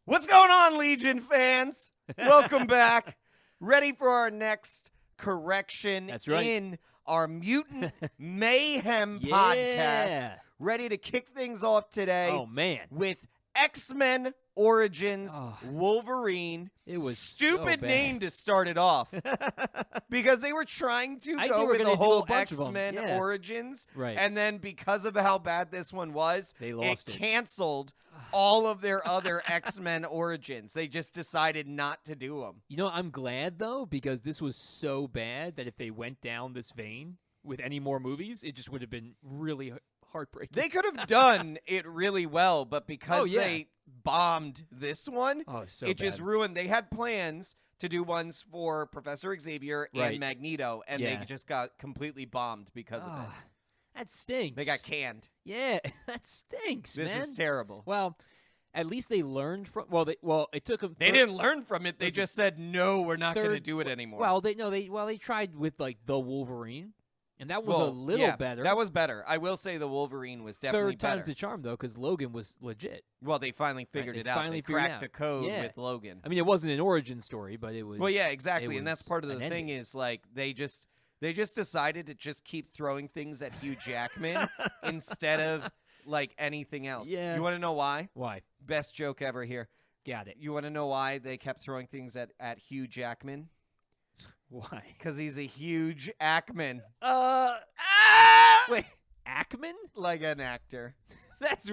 What's going on, Legion fans? Welcome back. Ready for our next correction That's right. in our Mutant Mayhem Yeah. podcast. Ready to kick things off today Oh, man. with X-Men Origins Oh. Wolverine. It was stupid so name to start it off because they were trying to I go think we're with gonna the do a whole bunch of 'em. X-Men Yeah. Origins. Right. And then because of how bad this one was, They lost it. canceled all of their other X-Men Origins. They just decided not to do them. You know, I'm glad, though, because this was so bad that if they went down this vein with any more movies, it just would have been really heartbreaking. They could have done it really well, but because yeah. they bombed this one, Oh, so it just bad. ruined. They had plans to do ones for Professor Xavier Right. and Magneto, and Yeah. they just got completely bombed because of it. Ah, that stinks. They got canned. Yeah, that stinks, This man. is terrible. Well, at least they learned from. It took them. They didn't learn from it. They Listen, just said, "No, we're not going to third- do it anymore." Well, they tried with like the Wolverine, and that was a little yeah, better. That was better. I will say the Wolverine was definitely third time's better. the charm, though, because Logan was legit. Well, they finally figured They it out. finally They figured it cracked out. the code Yeah. with Logan. I mean, it wasn't an origin story, but it was. Well, yeah, exactly, it and that's was part of the an thing ending. is like they just decided to just keep throwing things at Hugh Jackman instead of like anything else. Yeah. You want to know why? Why? Best joke ever here. Got it. You want to know why they kept throwing things at Hugh Jackman? Why? Because he's a huge Ackman, Wait, Ackman? like an actor. That's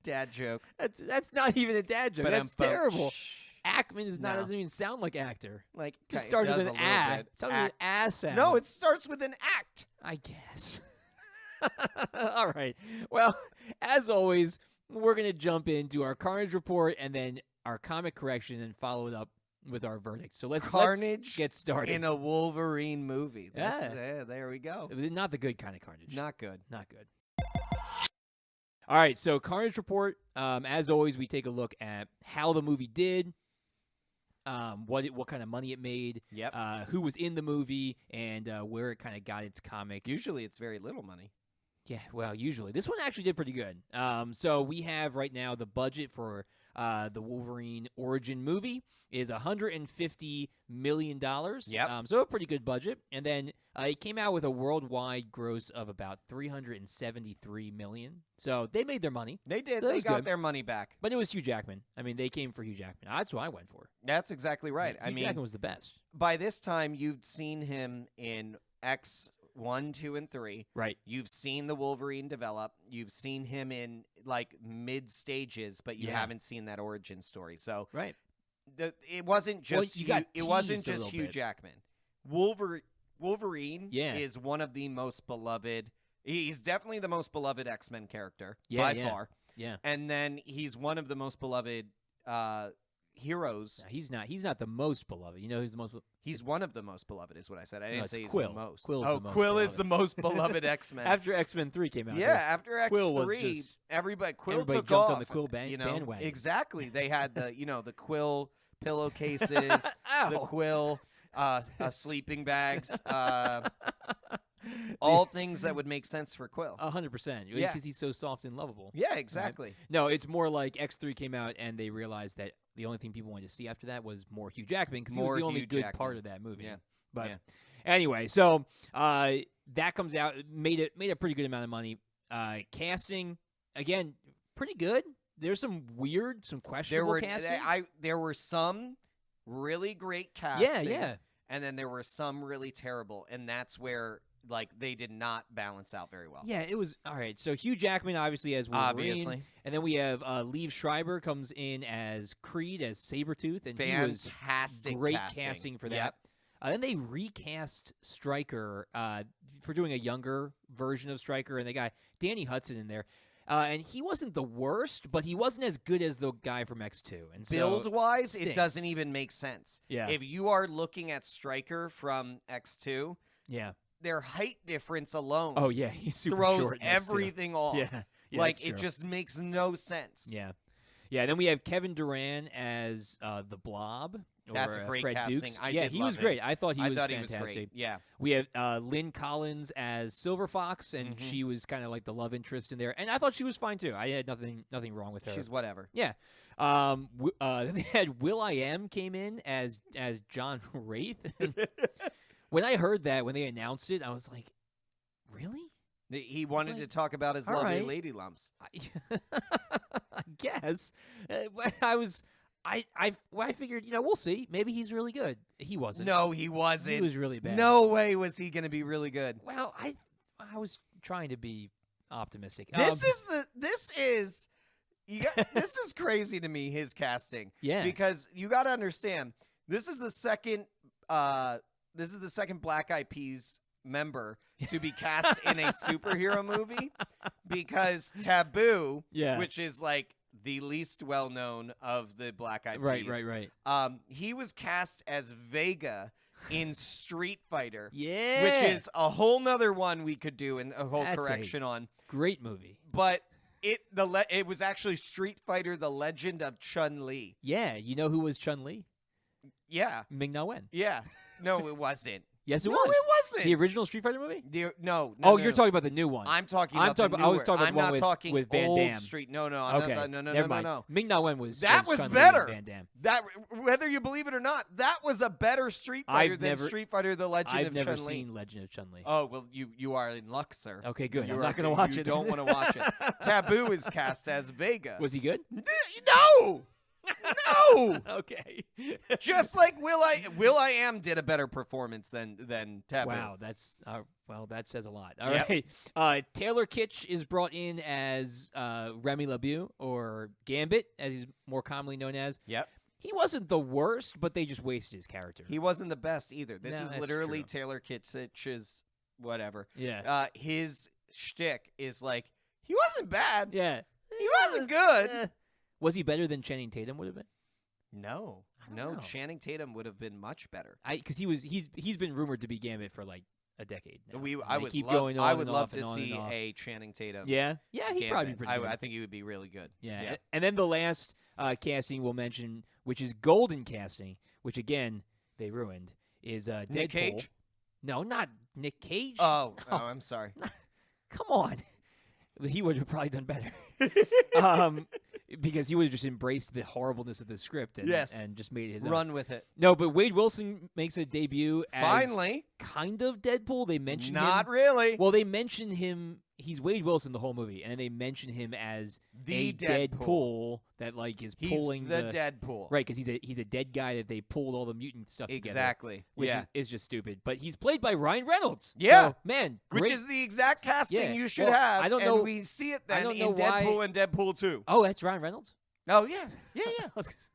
Dad joke. that's not even a dad joke. That's Ba-dum-bum. terrible. Shh. Ackman is not No. doesn't even sound like actor. Like Just it started does with a an little a. bit. It started with an ass sound. No, it starts with an act. I guess. All right. Well, as always, we're gonna jump into our Carnage report and then our comic correction and follow it up with our verdict. So let's Carnage get started. in a Wolverine movie. That's, Yeah. there we go. Not the good kind of Carnage. Not good. Not good. All right, so Carnage Report. As always, we take a look at how the movie did, what kind of money it made, Yep. who was in the movie, and where it kind of got its comic. Usually it's very little money. Yeah, well, usually this one actually did pretty good. So we have right now the budget for the Wolverine origin movie is $150 million. Yep. So a pretty good budget, and then it came out with a worldwide gross of about $373 million. So they made their money, They did. That They was got good. their money back. but it was Hugh Jackman. I mean, they came for Hugh Jackman. That's what I went for. That's exactly right. Hugh I mean, Jackman was the best. by this time, you've seen him in X1, 2, and 3. Right. You've seen the Wolverine develop. You've seen him in like mid stages, but you Yeah. haven't seen that origin story. So Right. it wasn't just you got it wasn't teased a just little Hugh bit. Jackman. Wolverine Yeah. is one of the most beloved. He's definitely the most beloved X-Men character Yeah, by yeah. far. Yeah. And then he's one of the most beloved heroes. No, he's not. He's not the most beloved. You know who's the most? He's one of the most beloved, is what I said. I didn't it's say he's Quill. the most. Quill's oh, the most Quill is beloved. the most beloved X-Men. After X-Men 3 came out. Yeah, after Quill was X3, just- Quill everybody took jumped off. on the Quill bandwagon. Exactly. They had the the Quill pillowcases, the Ow. Quill sleeping bags, all things that would make sense for Quill. 100%. Yeah. Because he's so soft and lovable. Yeah, exactly. No, it's more like X3 came out and they realized that the only thing people wanted to see after that was more Hugh Jackman because he was More the only Hugh good Jackman. part of that movie. Yeah. But Yeah. anyway, so that comes out, made a pretty good amount of money. Casting, again, pretty good. There's some weird, some questionable casting. There were some really great casting. yeah. And then there were some really terrible, and that's where they did not balance out very well. Yeah, it was all right. So Hugh Jackman obviously as Wolverine, Obviously. and then we have Liev Schreiber comes in as Creed as Sabretooth, and Fantastic he was great casting for that. Yep. Then they recast Stryker for doing a younger version of Stryker, and they got Danny Hudson in there. And he wasn't the worst, but he wasn't as good as the guy from X2. And so Build-wise, it stinks. doesn't even make sense. Yeah. If you are looking at Stryker from X2, Yeah. their height difference alone Oh, yeah. He's super throws short in X2. everything off. Yeah. Yeah, like, that's it true. just makes no sense. Yeah. Yeah, then we have Kevin Durant as the Blob. Or, That's a great Fred casting. Dukes. I yeah, did he love was him. great. I thought he I was thought fantastic. he was great. Yeah. We have Lynn Collins as Silver Fox, and she was kind of like the love interest in there. And I thought she was fine too. I had nothing wrong with her. She's whatever. Yeah. Then they had Will.i.am came in as John Wraith. When I heard that, when they announced it, I was like, really? He wanted to talk about his all lovely right. lady lumps. I guess. I figured, we'll see. Maybe he's really good. He wasn't. No, he wasn't. He was really bad. No way was he going to be really good. Well, I was trying to be optimistic. This is crazy to me, his casting. Yeah. Because you got to understand, this is the second Black Eyed Peas member to be cast in a superhero movie, because Taboo, which is like the least well-known of the Black Eyed Peas. Right. He was cast as Vega in Street Fighter. Yeah. Which is a whole nother one we could do and a whole correction on. Great movie. But it was actually Street Fighter: The Legend of Chun-Li. Yeah, you know who was Chun-Li? Yeah. Ming-Na Wen. Yeah. No, it wasn't. Yes, it was. No, it wasn't. The original Street Fighter movie? No. You're talking about the new one. I'm talking about the newer. I was talking about I'm the one not with, talking with Van old Damme. Street. No, Okay. Never mind. No. Ming-Na Wen was Chun-Li better. and Van Damme. That, whether you believe it or not, that was a better Street Fighter than Street Fighter: The Legend of Chun-Li. I've never seen Legend of Chun-Li. Oh, well, you are in luck, sir. Okay, good. I'm not going to watch it. You don't want to watch it. Taboo is cast as Vega. Was he good? No! No! Okay. Just like Will.i.am did a better performance than Taboo. Wow, that's that says a lot. All right. Taylor Kitsch is brought in as Remy LeBeau, or Gambit, as he's more commonly known as. Yep. He wasn't the worst, but they just wasted his character. He wasn't the best either. This No, is that's literally true. Taylor Kitsch's whatever. Yeah. His shtick is like, he wasn't bad. Yeah. He wasn't good. Was he better than Channing Tatum would have been? No. I don't know. Channing Tatum would have been much better. Because he's been rumored to be Gambit for like a decade now. I would love to see a Channing Tatum. Yeah, he'd probably be pretty good. I think he would be really good. Yeah. And then the last casting we'll mention, which is golden casting, which again they ruined, is Deadpool. Nick Cage? No, not Nick Cage. Oh, I'm sorry. Come on. He would have probably done better. Because he would have just embraced the horribleness of the script and just made it his Run own. with it. No, but Wade Wilson makes a debut as Finally. kind of Deadpool. They mention Not him. really. Well, they mention him. He's Wade Wilson the whole movie, and they mention him as The a Deadpool. that like is He's pulling the Deadpool. right, because he's a dead guy that they pulled all the mutant stuff together. Exactly. Which is just stupid. But he's played by Ryan Reynolds. Yeah. So, man, Which great. is the exact casting you should Well, have. I don't and know- we see it I then don't in know why- Deadpool and Deadpool 2. Oh, that's Ryan Reynolds? Oh, yeah.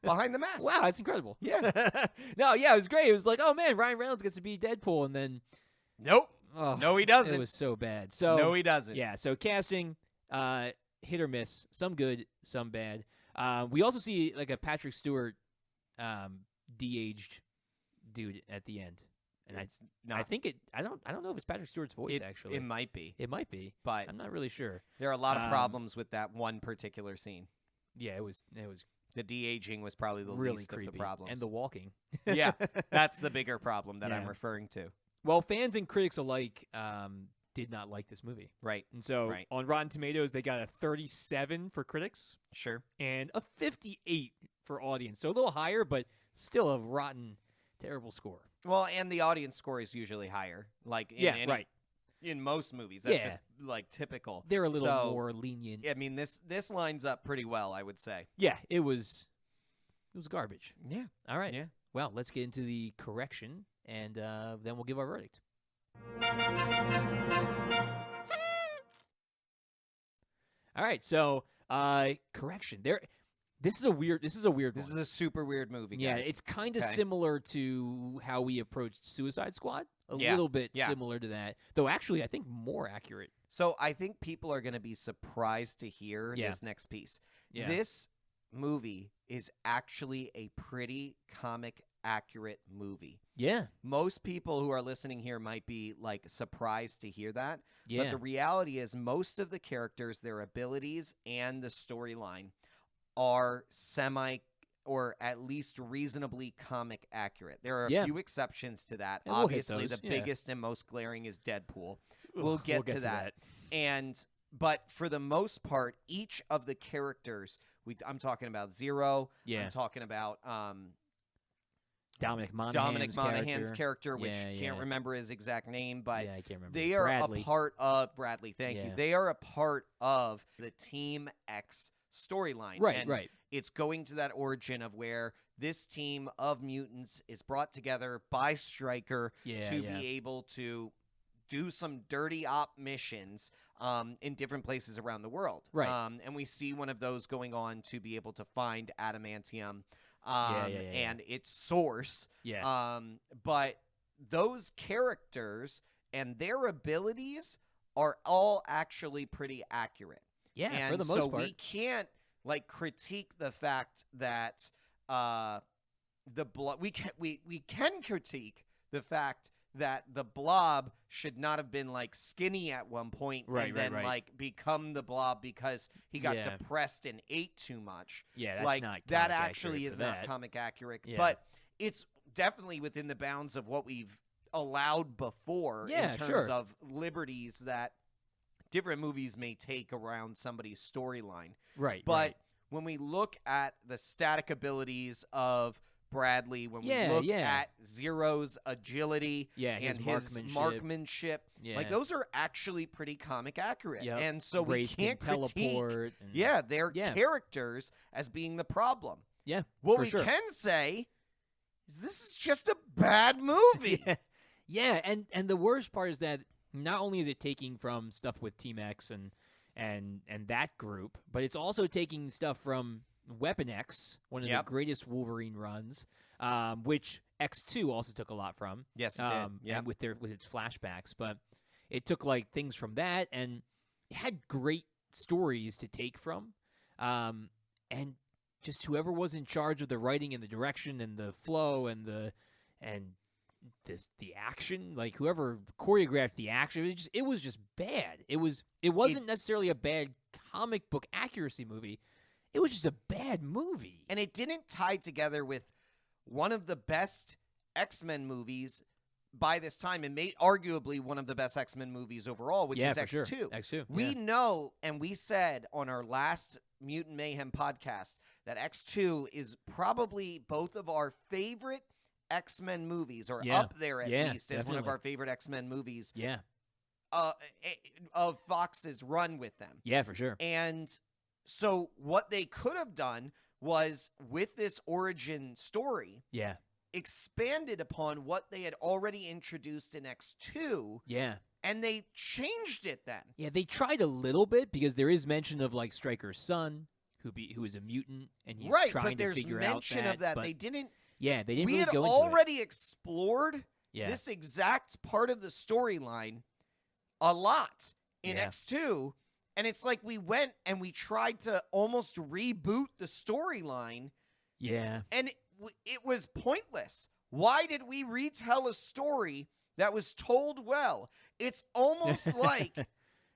Behind the mask. Wow, that's incredible. Yeah. No, yeah, it was great. It was like, oh man, Ryan Reynolds gets to be Deadpool, and then Nope. oh, No, he doesn't. It was so bad. So No, he doesn't. yeah. So casting, hit or miss. Some good, some bad. We also see like a Patrick Stewart, de-aged dude at the end, and It's not. I think it. I don't know if it's Patrick Stewart's voice actually. It might be. It might be, But I'm not really sure. there are a lot of problems with that one particular scene. Yeah, it was The de-aging was probably the really least creepy, of the problems. and the walking. Yeah, that's the bigger problem that I'm Yeah. referring to. Well, fans and critics alike did not like this movie. Right. And so Right. on Rotten Tomatoes, they got a 37 for critics Sure. and a 58 for audience. So a little higher, but still a rotten, terrible score. Well, and the audience score is usually higher. Like in in most movies. That's just like typical. They're a little So, more lenient. I mean, this lines up pretty well, I would say. Yeah, it was garbage. Yeah. All right. Yeah. Well, let's get into the correction, and then we'll give our verdict. All right. So, correction. This is a weird. This is a weird. This one. is a super weird movie, Yeah, guys. it's kind of Okay. similar to how we approached Suicide Squad. A Yeah, little bit yeah. similar to that, though. Actually, I think more accurate. So I think people are going to be surprised to hear Yeah. this next piece. Yeah. This movie is actually a pretty comic accurate movie. Yeah. Most people who are listening here might be like surprised to hear that. Yeah. But the reality is most of the characters, their abilities, and the storyline are semi or at least reasonably comic accurate. There are a few exceptions to that. And obviously, the biggest and most glaring is Deadpool. We'll get to that. But for the most part, each of the characters, I'm talking about Zero. Yeah. I'm talking about Dominic Monaghan's character, which can't remember his exact name, but I can't remember. they are a part of Bradley. Thank you. They are a part of the Team X storyline. Right. It's going to that origin of where this team of mutants is brought together by Stryker to be able to do some dirty op missions in different places around the world. Right. And we see one of those going on to be able to find adamantium and its source. Yeah. But those characters and their abilities are all actually pretty accurate. Yeah, and for the most part. We can't critique the fact that the blob. We can critique the fact that the Blob should not have been skinny at one point and then become the Blob because he got depressed and ate too much. Yeah, that's not that actually is not comic accurate, but it's definitely within the bounds of what we've allowed before in terms of liberties that different movies may take around somebody's storyline. Right. But when we look at the static abilities of Bradley, when we look at Zero's agility and his marksmanship, those are actually pretty comic accurate. Yep. And so we can't critique their characters as being the problem. Yeah. What we can say is this is just a bad movie. Yeah, and the worst part is that not only is it taking from stuff with Team X and that group, but it's also taking stuff from Weapon X, one of the greatest Wolverine runs, which X2 also took a lot from. Yes, it did. And with its flashbacks, but it took things from that, and it had great stories to take from, and just whoever was in charge of the writing and the direction and the flow and the action, whoever choreographed the action, it was just bad. It wasn't necessarily a bad comic book accuracy movie. It was just a bad movie. And it didn't tie together with one of the best X-Men movies by this time, and arguably one of the best X-Men movies overall, which is X2. Sure. X2. We know, and we said on our last Mutant Mayhem podcast, that X2 is probably both of our favorite X-Men movies, or up there at least as one of our favorite X-Men movies. Yeah. Of Fox's run with them. Yeah, for sure. And so what they could have done was, with this origin story, expanded upon what they had already introduced in X2. Yeah. And they changed it then. Yeah, they tried a little bit because there is mention of Stryker's son, who is a mutant, and he's trying to figure out that. Right, but there's mention of that. They didn't. Yeah, they didn't we really had go into already explored this exact part of the storyline a lot in X2, and it's we went and we tried to almost reboot the storyline. Yeah. And it was pointless. Why did we retell a story that was told well? It's almost like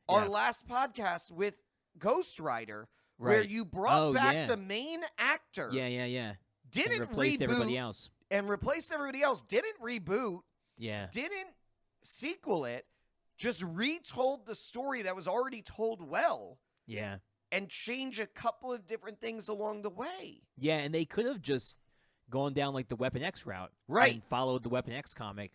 our last podcast with Ghost Rider, where you brought back the main actor. Yeah. Didn't and replaced reboot everybody else. And replaced everybody else. Didn't reboot. Yeah. Didn't sequel it. Just retold the story that was already told well. Yeah. And change a couple of different things along the way. Yeah, and they could have just gone down the Weapon X route. Right. And followed the Weapon X comic,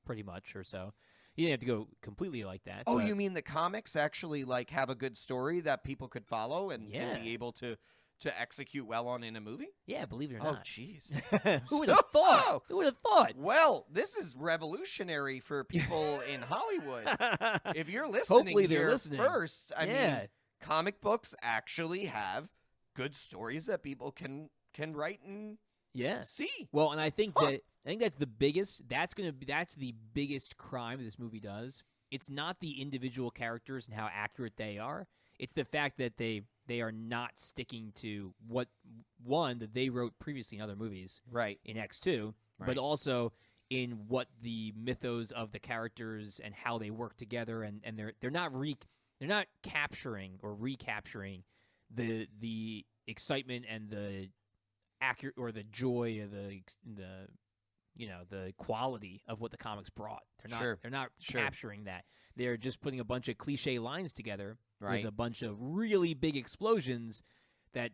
pretty much or so. You didn't have to go completely like that. Oh, you mean the comics actually have a good story that people could follow and be able to execute well on in a movie? Yeah, believe it or not. not. Oh, jeez. Who would have thought? Who would have thought? Well, this is revolutionary for people in Hollywood. If you're listening Hopefully they're listening first, I mean, comic books actually have good stories that people can write and see. Well, and I think that's the biggest. That's the biggest crime this movie does. It's not the individual characters and how accurate they are. It's the fact that they are not sticking to what that they wrote previously in other movies, right? In X2, but also in what the mythos of the characters and how they work together, and they're not capturing or recapturing the excitement and the accurate or the joy of the the quality of what the comics brought. They're not capturing that. They're just putting a bunch of cliche lines together with a bunch of really big explosions that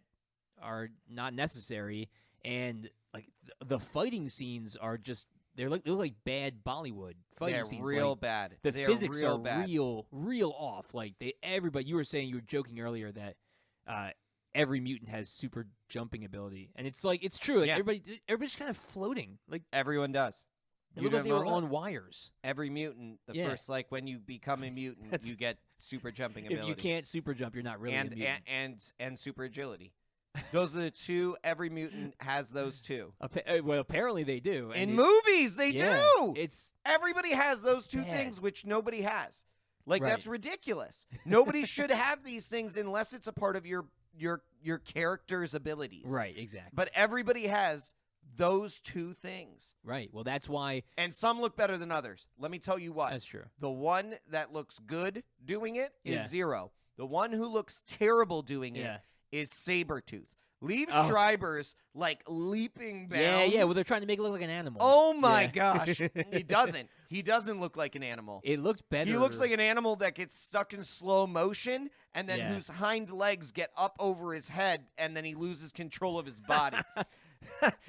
are not necessary, and like the fighting scenes are just they look like bad Bollywood fighting scenes. They're real bad. The physics are bad. real off. Like everybody. You were saying, you were joking earlier that every mutant has super jumping ability, and it's like it's true. Like everybody's kind of floating. Like everyone does. It looked like they were on wires. Every mutant, first, like when you become a mutant, you get super jumping ability. If you can't super jump, you're not really a mutant. And super agility. Those are the two. Every mutant has those two. Well, apparently they do. In movies, they do. It's everybody has those two things, which nobody has. Like that's ridiculous. Nobody should have these things unless it's a part of your character's abilities. Right, exactly. But everybody has those two things. Right. Well, that's why. And some look better than others. Let me tell you what. That's true. The one that looks good doing it is Zero. The one who looks terrible doing it is Sabretooth. Leave Schreiber's like leaping bounds. Yeah. Well, they're trying to make it look like an animal. Oh my gosh. He doesn't. He doesn't look like an animal. It looked better. He looks like an animal that gets stuck in slow motion and then whose hind legs get up over his head and then he loses control of his body.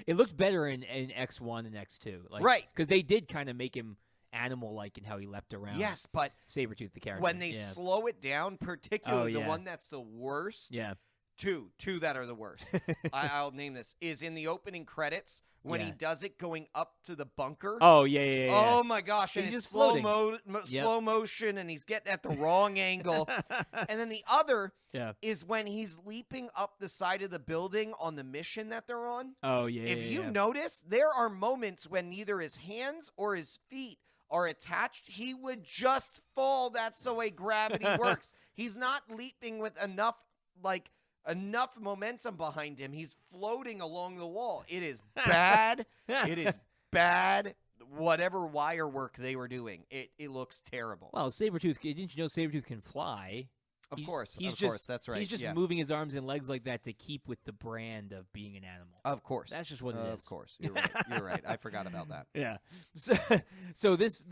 It looked better in X1 and X2. Like, because they did kind of make him animal-like in how he leapt around. Yes, but Sabretooth, the character. When they slow it down, particularly the one that's the worst. Yeah. Two that are the worst. I'll name this. Is in the opening credits when he does it going up to the bunker. Oh, yeah. Oh, my gosh. And he's it's just slow motion, and he's getting at the wrong angle. And then the other is when he's leaping up the side of the building on the mission that they're on. Oh, yeah. If you notice, there are moments when neither his hands or his feet are attached. He would just fall. That's the way gravity works. He's not leaping with enough momentum behind him. He's floating along the wall. It is bad. It is bad. Whatever wire work they were doing, it looks terrible. Well, Sabretooth, didn't you know Sabretooth can fly? Of course, that's right. He's just moving his arms and legs like that to keep with the brand of being an animal. Of course. That's just what it is. Of course. You're right. You're right. I forgot about that. Yeah. So this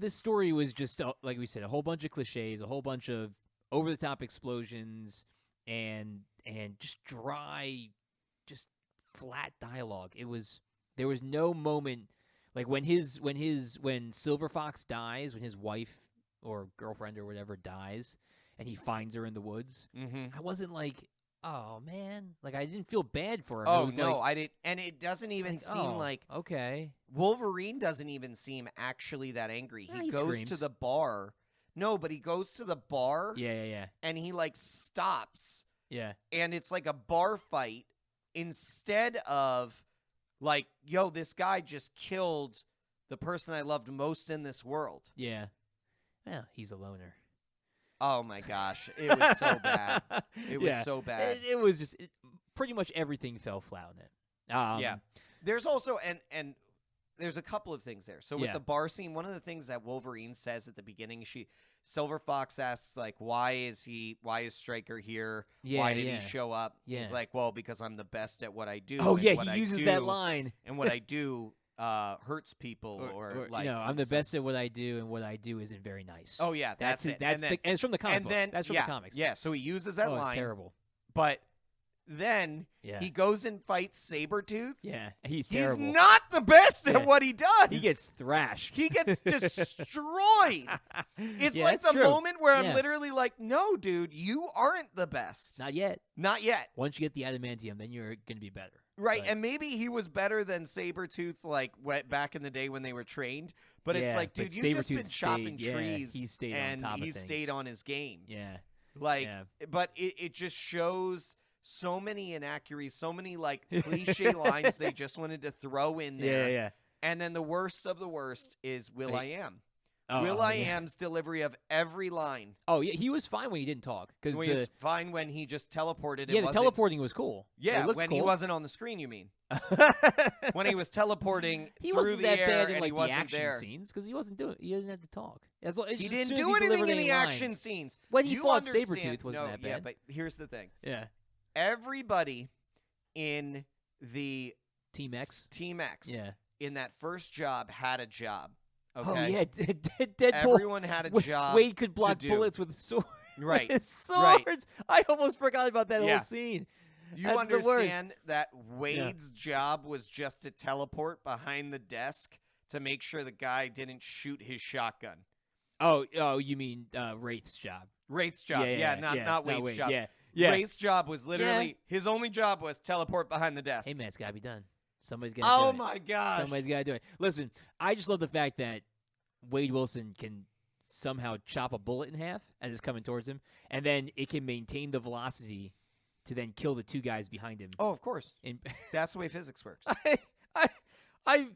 story was just, like we said, a whole bunch of cliches, a whole bunch of over-the-top explosions, and just dry, just flat dialogue. There was no moment like when Silver Fox dies, when his wife or girlfriend or whatever dies, and he finds her in the woods. Mm-hmm. I wasn't like, oh man, like I didn't feel bad for him. Oh no, I didn't, and it doesn't even seem like okay. Wolverine doesn't even seem actually that angry. He goes screams. to the bar. No, but he goes to the bar. Yeah. And he like stops. Yeah. And it's like a bar fight instead of like, yo, this guy just killed the person I loved most in this world. Yeah. Well, he's a loner. Oh my gosh. It was so bad. It was so bad. It was just pretty much everything fell flat in it. Yeah. There's also and there's a couple of things there. So with the bar scene, one of the things that Wolverine says at the beginning, Silver Fox asks, like, why is Stryker here? Yeah, why did he show up? Yeah. He's like, well, because I'm the best at what I do. Oh, yeah, he uses that line. And what I do hurts people or like, I'm the best at what I do, and what I do isn't very nice. Oh, yeah, that's it. And it's from the comic books. That's from the comics. Yeah, so he uses that line. It's terrible. But then he goes and fights Sabretooth. Yeah, he's terrible. He's not the best at what he does. He gets thrashed. He gets destroyed. It's like the moment where I'm literally like, no, dude, you aren't the best. Not yet. Not yet. Once you get the adamantium, then you're going to be better. Right, and maybe he was better than Sabretooth like back in the day when they were trained. But it's like, dude, you've just been chopping trees. He stayed and on top of he things. stayed on his game. Yeah. Like, but it just shows so many inaccuracies, so many like cliche lines they just wanted to throw in there. Yeah. And then the worst of the worst is Will.i.am. Will.i.am's delivery of every line. Oh yeah, he was fine when he didn't talk He was fine when he just teleported. Yeah, the teleporting was cool. Yeah, when cool. he wasn't on the screen, you mean? When he was teleporting he through wasn't the that air bad in, and like, he wasn't the action there. Scenes because he didn't have to talk. He didn't do anything in the action scenes. When he fought understand, Sabretooth, wasn't that bad? Yeah, but here's the thing. Yeah. everybody in the Team X. Team X Yeah. in that first job had a job. Okay? Oh yeah, Deadpool. Everyone had a job. Wade could block do. bullets with swords. Right. With swords. I almost forgot about that Yeah. whole scene. You That's the worst. understand that Wade's job was just to teleport behind the desk to make sure the guy didn't shoot his shotgun. Oh, you mean Wraith's job? Wraith's job, not Wade's Wade. job. Yeah. Wraith's job was literally his only job was teleport behind the desk. Hey man, it's gotta be done. Somebody's gotta do it. Oh my gosh! Somebody's gotta do it. Listen, I just love the fact that Wade Wilson can somehow chop a bullet in half as it's coming towards him, and then it can maintain the velocity to then kill the two guys behind him. Oh, of course. And That's the way physics works. I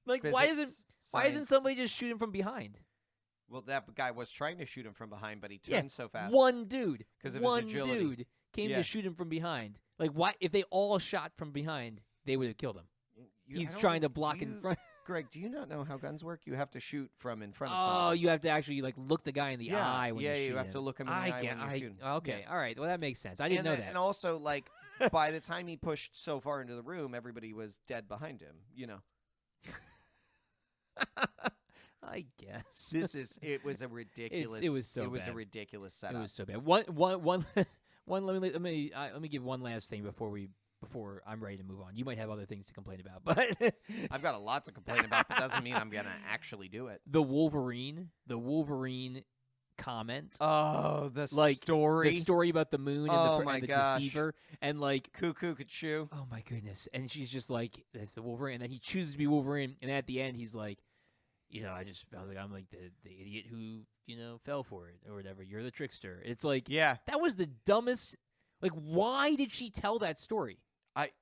like Physics, why isn't science. somebody just shooting from behind? Well, that guy was trying to shoot him from behind, but he turned so fast. One dude, 'Cause of his one agility. dude came Yeah. to shoot him from behind. Like, why? If they all shot from behind, they would have killed him. He's trying to block in front. Greg, do you not know how guns work? You have to shoot from in front of Oh, someone. you have to actually like look the guy in the eye when yeah, you shoot you have him. to look him in the eye when you're shooting. Okay, Yeah. all right. Well, that makes sense. I didn't know that. And also, like, by the time he pushed so far into the room, everybody was dead behind him. You know, I guess it was a ridiculous. it was so It was a bad. ridiculous it setup. was so bad. One. Let me give one last thing before I'm ready to move on. You might have other things to complain about, but I've got a lot to complain about, but doesn't mean I'm gonna actually do it. the Wolverine comment. Oh, the Like, story. The story about the moon Oh and my the gosh. deceiver, and like, Cuckoo could chew. oh my goodness, and she's just like, that's the Wolverine, and then he chooses to be Wolverine, and at the end he's like, I was like, I'm like the idiot who fell for it or whatever. You're the trickster. It's like, Yeah, that was the dumbest. Like, why did she tell that story?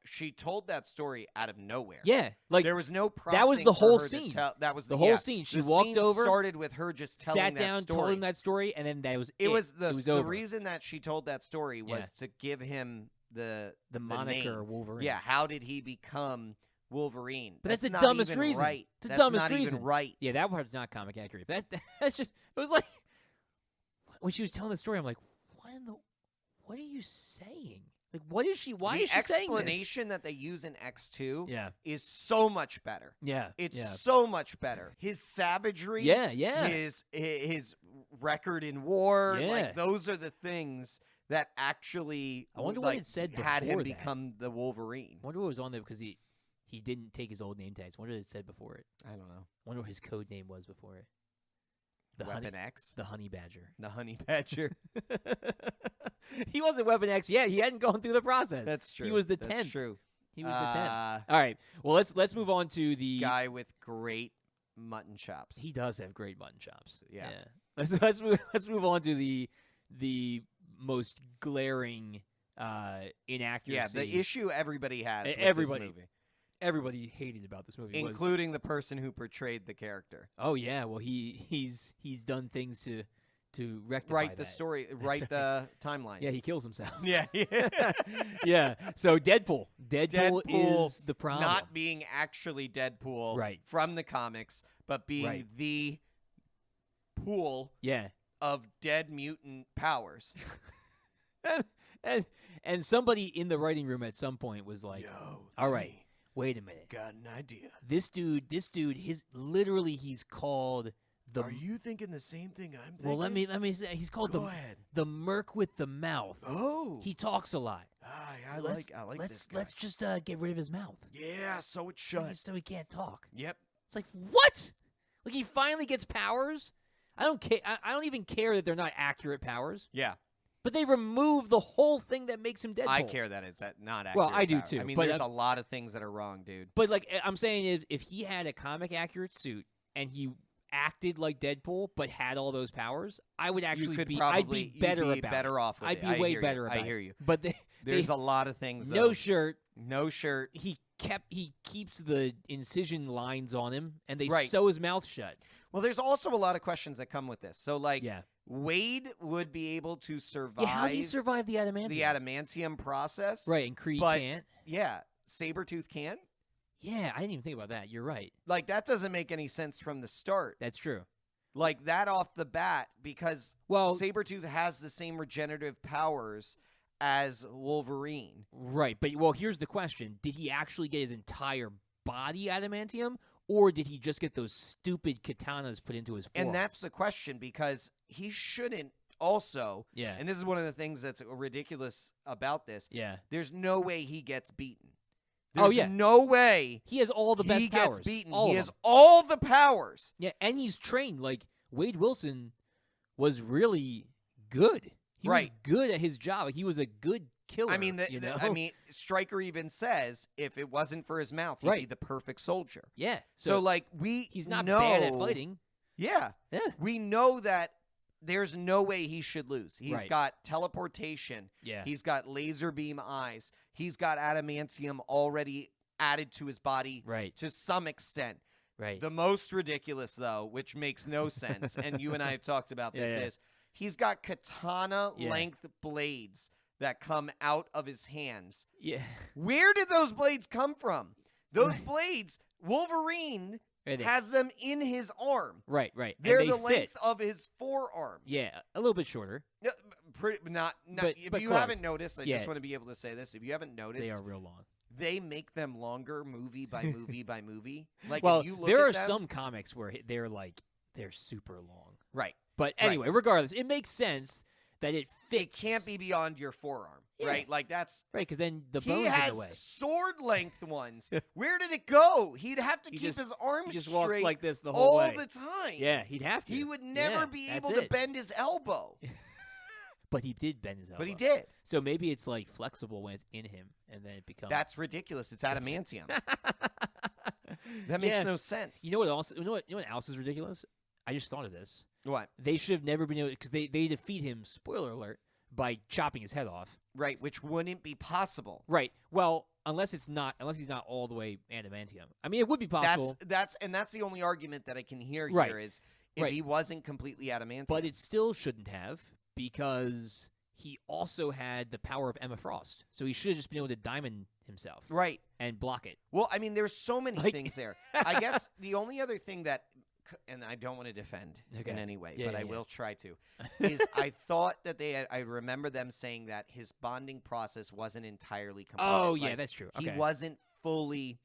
she told that story out of nowhere. Yeah, like there was no prompting. that was the for whole her to scene. tell- that was the whole scene. She The walked scene over, started with her just telling sat that down, story. told him that story, and then that was It was it was the over. reason that she told that story was Yeah. to give him the moniker name. Wolverine. Yeah, how did he become Wolverine? But that's the not dumbest even reason. Right. It's the That's dumbest not reason. even right. Yeah, that part's not comic accurate. But that's just, it was like, when she was telling the story, I'm like, what are you saying? Like, what is she? Why the is she saying this? explanation that they use in X2 Yeah, is so much better. yeah, It's yeah. so much better. His savagery, Yeah, yeah. his record in war, Yeah. like those are the things that actually I wonder what like, it said had him before that. become the Wolverine. I wonder what was on there because he didn't take his old name tags. I wonder what it said before it. I don't know. I wonder what his code name was before it. Weapon X, The Honey Badger. the Honey Badger. He wasn't Weapon X yet. He hadn't gone through the process. That's true. He was the That's 10th. True. He was the 10th. Uh, All right. Well, let's move on to the guy with great mutton chops. He does have great mutton chops. Yeah. Let's move on to the most glaring inaccuracy. Yeah, the issue everybody has with Everybody. this movie, everybody hated about this movie, was, including the person who portrayed the character. oh yeah, well he's done things to rectify Write the that. story, write the timeline. Yeah, he kills himself. yeah, yeah. Yeah. So Deadpool Deadpool is the problem. Not being actually Deadpool Right. from the comics, but being Right. the pool yeah. of dead mutant powers. And somebody in the writing room at some point was like, all right, wait a minute. got an idea. This dude, he's called the. Are you thinking the same thing I'm thinking? Well, let me say, he's called Go ahead. the Merc with the mouth. Oh, He talks a lot. I like this guy. Let's just get rid of his mouth. Yeah, so it should. So he can't talk. Yep. It's like, what? Like, he finally gets powers? I don't care. I don't even care that they're not accurate powers. Yeah. But they remove the whole thing that makes him Deadpool. I care that it's not accurate. Well, I do power. too, I mean, but, there's a lot of things that are wrong, dude. But, like, I'm saying if he had a comic accurate suit and he acted like Deadpool but had all those powers, I would actually You could be probably I'd be better you'd be about better it. off with I'd it. be I way hear better you. about I hear it. you. But There's a lot of things. no though. shirt. No shirt. He keeps the incision lines on him and they Right. sew his mouth shut. Well, there's also a lot of questions that come with this. So, like, Yeah. Wade would be able to survive Yeah, how do you survive the adamantium? the adamantium process. Right, and Creed but- can't. Yeah. Sabretooth can. Yeah, I didn't even think about that. You're right. Like, that doesn't make any sense from the start. That's true. Like, that off the bat, because Well, Sabretooth has the same regenerative powers as Wolverine. Right, but well, here's the question: did he actually get his entire body adamantium, or did he just get those stupid katanas put into his forearms? And that's the question, because he shouldn't also. Yeah. And this is one of the things that's ridiculous about this. Yeah. There's no way he gets beaten. Oh, There's yeah. no way He has all the best he powers. gets beaten. All He of has them. all the powers. Yeah, and he's trained. Like, Wade Wilson was really good. He was Right. good at his job. Like, he was a good killer. I mean, you know? Stryker even says if it wasn't for his mouth, he'd be Right. the perfect soldier. Yeah. So like he's not know, bad at fighting. Yeah. Yeah. We know that there's no way he should lose. He's Right. got teleportation. Yeah. He's got laser beam eyes. He's got adamantium already added to his body Right. to some extent. Right. The most ridiculous, though, which makes no sense, and you and I have talked about this, Yeah. is he's got katana-length blades that come out of his hands. Yeah. Where did those blades come from? Those blades, Wolverine Right. has them in his arm. Right. And They're they the fit. length of his forearm. Yeah, a little bit shorter. No, not. But If you close. haven't noticed, I Yeah. just want to be able to say this. If you haven't noticed, They are real long. they make them longer, movie by movie by movie. Like, Well, if you look there at are them, some comics where they're super long. right. But anyway, regardless, it makes sense that it It fits. can't be beyond your forearm, Yeah. right? Like that's. right, because then the He bone's in has the way. sword length ones. Where did it go? He'd have to He keep just- his arms He just straight walks like this the whole all way. the time. Yeah, he'd have to. He would never Yeah, be that's able to it. bend his elbow. But he did bend his elbow. But he did. So maybe it's like flexible when it's in him, and then it becomes. That's ridiculous. It's adamantium. That makes Yeah. no sense. You know what else? You know what else is ridiculous? I just thought of this. What? They should have never been able because they defeat him. Spoiler alert! By chopping his head off. Right, which wouldn't be possible. Right. Well, unless he's not all the way adamantium. I mean, it would be possible. That's the only argument that I can hear Right. here is if Right. he wasn't completely adamantium. But it still shouldn't have because he also had the power of Emma Frost. So he should have just been able to diamond himself right. and block it. Well, I mean, there's so many Like- things there. I guess the only other thing that, and I don't want to defend Okay. in any way, Yeah, but yeah, I yeah. will try to, is I thought that I remember them saying that his bonding process wasn't entirely complete. Oh, yeah, that's true. He Okay. wasn't fully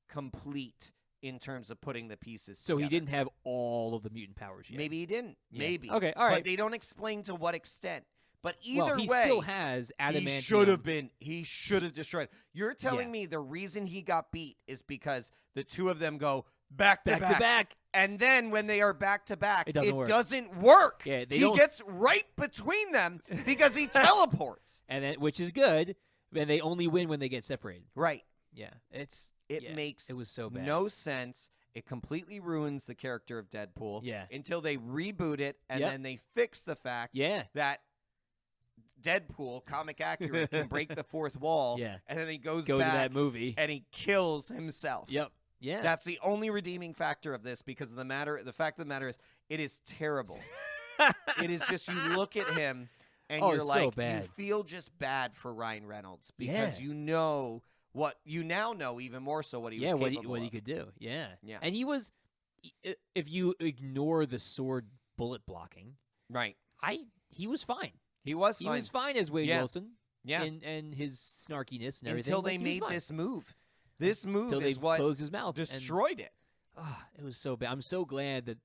complete in terms of putting the pieces So he together. didn't have all of the mutant powers yet. Maybe he didn't. Yeah. Maybe. Okay, all right. But they don't explain to what extent. But either well, he way, still has adamantium. he should have destroyed. You're telling Yeah. me the reason he got beat is because the two of them go back to back to back. and then when they are back to back, It doesn't work. doesn't work. Yeah, they he don't- gets right between them because he teleports. And then, which is good. And they only win when they get separated. Right. Yeah, It makes it was so bad. no sense. It completely ruins the character of Deadpool. Yeah. Until they reboot it and Yep. then they fix the fact Yeah. that Deadpool, comic accurate, can break the fourth wall. Yeah. And then he goes Go to back that movie. and he kills himself. Yep. Yeah. That's the only redeeming factor of this because the fact of the matter is it is terrible. It is just you look at him and Oh, you're it's so like bad. you feel just bad for Ryan Reynolds because Yeah. you know what you now know even more so what he was what capable he of. could do. Yeah. Yeah. And he was, if you ignore the sword bullet blocking, Right. he was fine. He was He fine. was fine as Wade Yeah. Wilson. Yeah. And his snarkiness and everything. Until like, they he was made fine. this move. This move Until they is what closed his mouth. destroyed it. It was so bad. I'm so glad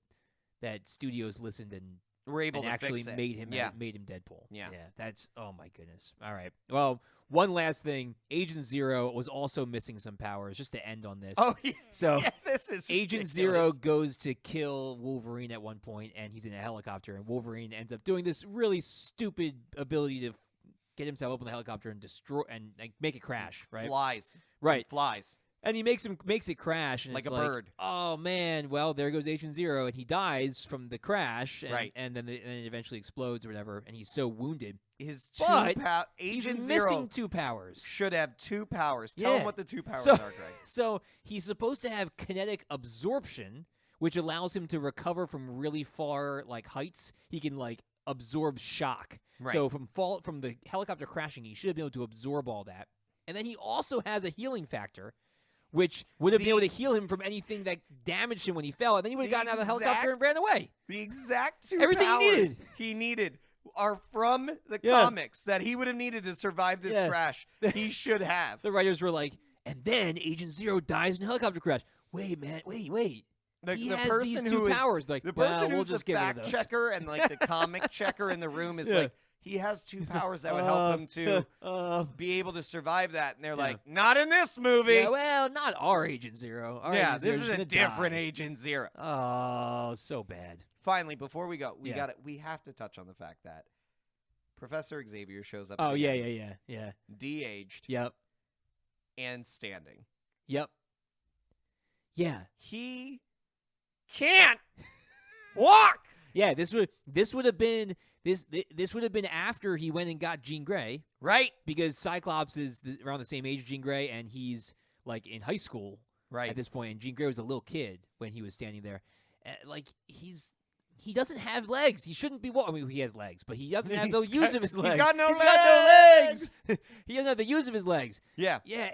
that studios listened and We're able to actually fix it. made him Yeah. Deadpool. Yeah. That's oh my goodness. All right. Well, one last thing. Agent Zero was also missing some powers. Just to end on this. Oh yeah. So yeah, this is Agent ridiculous. Zero goes to kill Wolverine at one point, and he's in a helicopter, and Wolverine ends up doing this really stupid ability to get himself up in the helicopter and destroy and like, make it crash. Right. Flies. Right. Flies. And he makes it crash, and Like it's a bird. Oh man! Well, there goes Agent Zero, and he dies from the crash, and, Right. and then it eventually explodes or whatever, and he's so wounded. His But Agent he's Zero missing two powers. should have two powers. Tell Yeah. him what the two powers So- are, Greg. So he's supposed to have kinetic absorption, which allows him to recover from really far heights. He can absorb shock. Right. So from the helicopter crashing, he should be able to absorb all that. And then he also has a healing factor, which would have been able to heal him from anything that damaged him when he fell, and then he would have gotten out of the helicopter and ran away. The exact two Everything he powers needed. he needed are from the comics that he would have needed to survive this crash. He should have. The writers were like, and then Agent Zero dies in a helicopter crash. Wait, man, wait. He has person these who two is powers. Like, the person we'll who's just the get rid of fact those. checker and like the comic checker in the room is like, he has two powers that would help him to be able to survive that. And they're like, not in this movie. Yeah, well, not our Agent Zero. Our Agent this Zero's is a gonna different die. Agent Zero. Oh, so bad. Finally, before we go, we have to touch on the fact that Professor Xavier shows up. Oh, again, yeah. De-aged. Yep. And standing. Yep. Yeah. He can't walk. Yeah, this would have been after he went and got Jean Grey, right? Because Cyclops is around the same age as Jean Grey, and he's like in high school at this point, and Jean Grey was a little kid when he was standing there. Like he doesn't have legs. He shouldn't be walking. I mean, he has legs, but he doesn't have the use of his legs. He's got no legs. He doesn't have the use of his legs. Yeah. Yeah,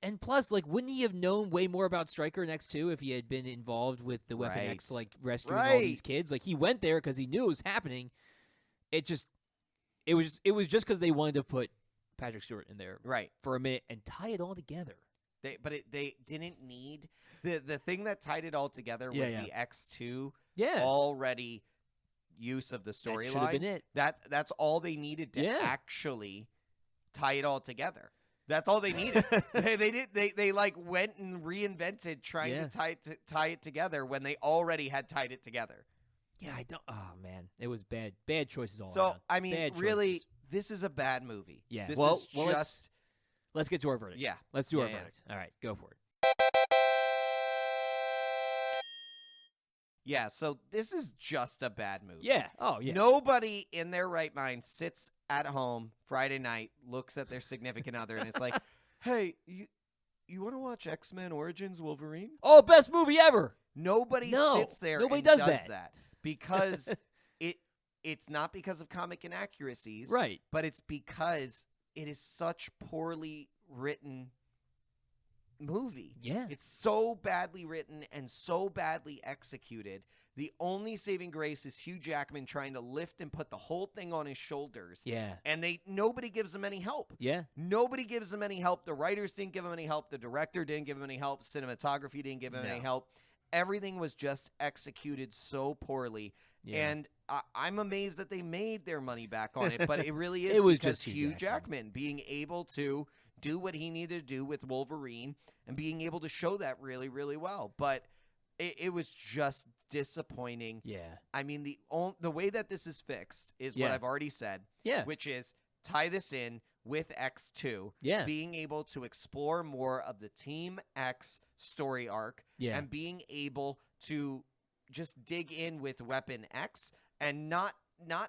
and plus, like, wouldn't he have known way more about Stryker in X2 if he had been involved with the Weapon X, like, rescuing all these kids? Like, he went there because he knew it was happening. It was just because they wanted to put Patrick Stewart in there for a minute and tie it all together. They didn't need the thing that tied it all together was the X2 already use of the storyline. Should have been it. That's all they needed to actually tie it all together. That's all they needed. They like went and reinvented trying to tie it together when they already had tied it together. Yeah, I don't. Oh man, it was bad choices all around. So I mean, bad really, choices. This is a bad movie. Yeah. This well, is just. Let's get to our verdict. Yeah. Let's do our verdict. All right, go for it. Yeah, so this is just a bad movie. Yeah. Oh, yeah. Nobody in their right mind sits at home Friday night, looks at their significant other, and it's like, hey, you want to watch X-Men Origins Wolverine? Oh, best movie ever. Nobody sits there nobody and does that because it's not because of comic inaccuracies. Right. But it's because it is such poorly written movie. Yeah. It's so badly written and so badly executed. The only saving grace is Hugh Jackman trying to lift and put the whole thing on his shoulders. Yeah. And nobody gives him any help. Yeah. Nobody gives him any help. The writers didn't give him any help. The director didn't give him any help. Cinematography didn't give him any help. Everything was just executed so poorly. Yeah. And I'm amazed that they made their money back on it, but it really is because just Hugh Jackman being able to do what he needed to do with Wolverine and being able to show that really, really well. But it was just disappointing. Yeah. I mean, the way that this is fixed is what I've already said, which is tie this in with X2, being able to explore more of the Team X story arc and being able to just dig in with Weapon X and not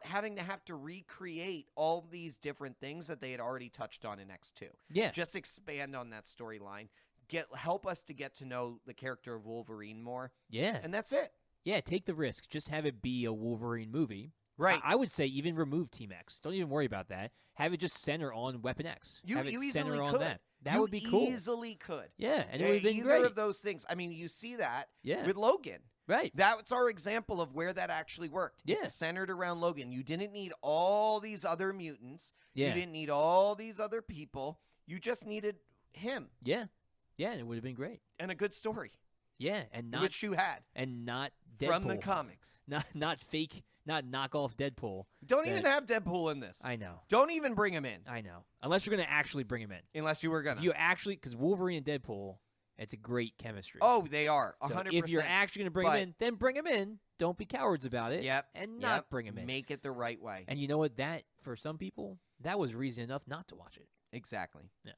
having to have to recreate all these different things that they had already touched on in X2. Yeah. Just expand on that storyline. Help us to get to know the character of Wolverine more. Yeah. And that's it. Yeah, take the risk. Just have it be a Wolverine movie. Right. I would say even remove Team X. Don't even worry about that. Have it just center on Weapon X. You easily center on could. That would be cool. You easily could. Yeah, and it would have been either great. of those things. I mean, you see that with Logan. Right. That's our example of where that actually worked. Yeah. It's centered around Logan. You didn't need all these other mutants. Yeah. You didn't need all these other people. You just needed him. Yeah. Yeah, and it would have been great. And a good story. Yeah, and not which you had. And not Deadpool. From the comics. Not fake, not knockoff Deadpool. Don't even have Deadpool in this. I know. Don't even bring him in. I know. Unless you're going to actually bring him in. Unless you were going to. If you actually, because Wolverine and Deadpool, it's a great chemistry. Oh, they are. 100%. So if you're actually going to bring him in, then bring him in. Don't be cowards about it. Yep. And not bring him in. Make it the right way. And you know what? That, for some people, that was reason enough not to watch it. Exactly. Yeah.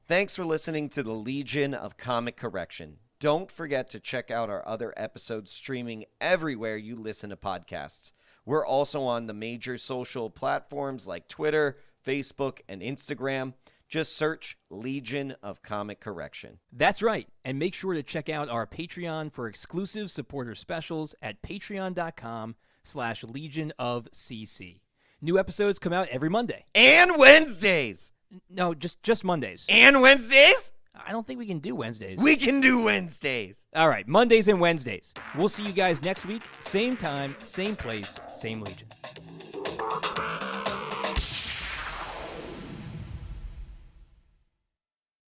Thanks for listening to the Legion of Comic Correction. Don't forget to check out our other episodes streaming everywhere you listen to podcasts. We're also on the major social platforms like Twitter, Facebook, and Instagram. Just search Legion of Comic Correction. That's right. And make sure to check out our Patreon for exclusive supporter specials at patreon.com/Legion of CC. New episodes come out every Monday. And Wednesdays. No, just Mondays. And Wednesdays? I don't think we can do Wednesdays. We can do Wednesdays. All right, Mondays and Wednesdays. We'll see you guys next week. Same time, same place, same Legion.